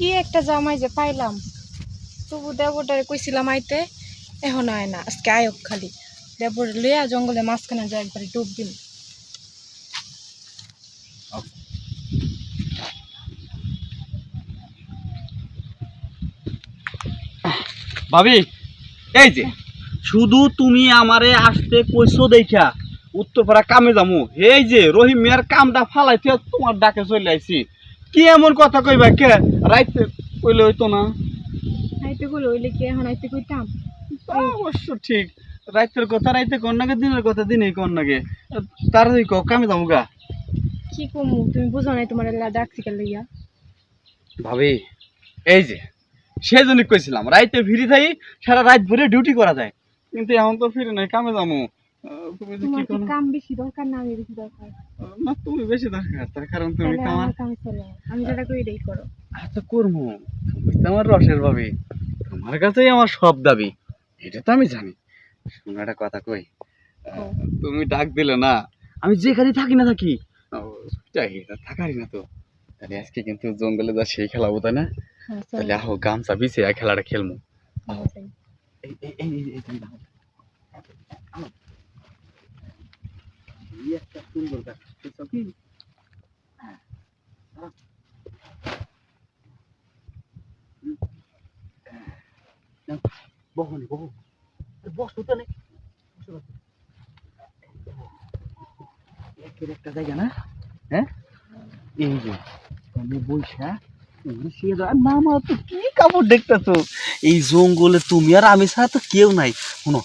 কি একটা জামাই যে পাইলাম, তবু দেবরটারে কইছিলাম আইতে, এখন আয় না। আজকে আয়ক খালি দেবর লইয়া জঙ্গলে মাঝখানে যায় একবারে ডুব দিন। ভাবি এই যে শুধু তুমি আমারে আসতে কইছো দেখা উত্তরপাড়া কামে যামু, এই যে রহিম মিয়ার কামটা ফালাইতে তোমার ডাকে চলে আইছি। কি এমন কথা কইবা কে? রাইতে কইলে হইতো না? আইতে কইলে হইলে কি এখন আইতে কইতাম? তা অবশ্য ঠিক, রাইতের কথা রাইতে কোন নাগে, দিনের কথা দিনেই কোন নাগে। তাড়াতাড়ি কও, কামে যামু গা। কি কমু, তুমি বুঝো নাই তোমার ডাকছি কে লইয়া? ভাবি এই যে সেজন্যই কইছিলাম রাইতে ফ্রি থাই, সারা রাত ভরে ডিউটি করা যায়, কিন্তু এখন তো ফ্রি নাই, কামে যামু। তুমি যে কি তোমার কি করো কাম বেশি দরকার না আমি বেশি দরকার? না, তুমি বেশি দরকার, তার কারণ তুমি তাহলে তো আমার। আমার কাম চলে, আমি যেটা করি এটাই করো। আচ্ছা করবো, তুমি তো আমার রসের ভাবি, তোমার কাছেই আমার সব দাবি, এটা তো আমি জানি। শোনো একটা কথা কই, ও, তুমি ডাক দিলে না, আমি যেখানে থাকি না থাকি, থাকারই না তো। তাহলে আজকে কিন্তু জঙ্গলে যা সেই খেলাবো, তাই না? হ্যাঁ তাহলে চলো। আহো গামছা বিছে খেলাটা খেলবো। আহো। যাই। তুমি দাও। আহো। এই একটা সুন্দর গাছ, বুঝছো কি? হ্যাঁ, দাঁড়াও। হুম, নাও, বহো নি, বহো। বসো তো নেই, বসো, বসো। একের একটা জায়গা না, হ্যাঁ? এই যে আমি বইসা মামা তো কি কাপড় দেখতেছো, এই জঙ্গলে তুমি আর আমি ছাড়া তো কেউ নাই। শোনো,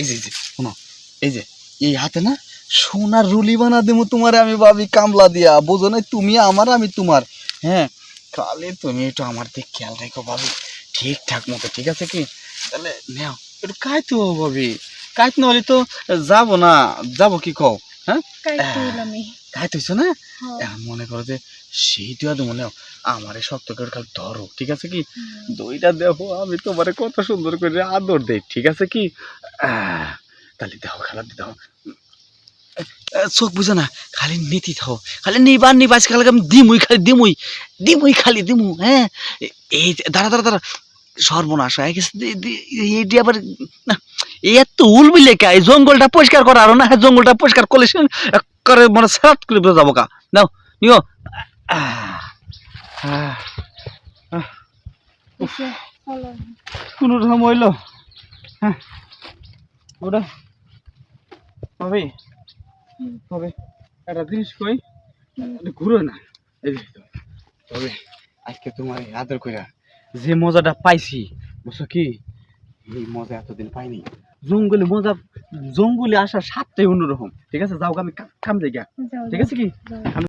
এই যে শোনো, এই যে এই হাতে না সোনার রুলি বানা দেবো তোমারে আমি, ভাবি কামলা দিয়া, বোঝো না? তুমি আমার, আমি তোমার। হ্যাঁ, কালে তুমি একটু আমার দিকে খেয়াল রেখো ভাবি, ঠিকঠাক মতো, ঠিক আছে কি? তাহলে নেও একটু কাইতো ভাবি, কাইত না হলে তো যাবো না। যাবো কি কও? হ্যাঁ, কাইতে হইলামই। কাইত হইছো না? হ্যাঁ। এখন মনে করো যে সেই দুয়া তো মনে আমারে শক্ত করে খালি ধরো, ঠিক আছে কি? দইটা দেখো আমি তোমারে কত সুন্দর করে আদর দেই, ঠিক আছে কি? তাহলে দেখো, খেলা দাও, চোখ বুঝো না, খালি নীতি থাও, খালি নিবার নিবাস, খালি আমি দিমুই, খালি দিমুই, দিমুই, খালি দিমু। হ্যাঁ, এই দাঁড়া দাঁড়া দাঁড়া, সর্বনাশ হয়ে গেছে। এইটি আবার না, এত উলবিলে কে? এই জঙ্গলটা পরিষ্কার করা আরো না, জঙ্গলটা পরিষ্কার করলে করে মানে সাত করে যাবো কা। নাও নিও। হইছে, চলো। কোন রকম হইলো। হ্যাঁ, ওটা ভাবি, তবে একটা জিনিস কই, ঘুরো না। এই যে তবে আজকে তোমার এই আদর কইরা যে মজাটা পাইছি, বুঝছো কি? এই মজা এতদিন পাইনি। জঙ্গলে মজা, জঙ্গলে আসার স্বাদটাই অন্যরকম, ঠিক আছে? যাও, আমি কাম যাই গা, যাও ঠিক যাও আছে কি? যাও। আমি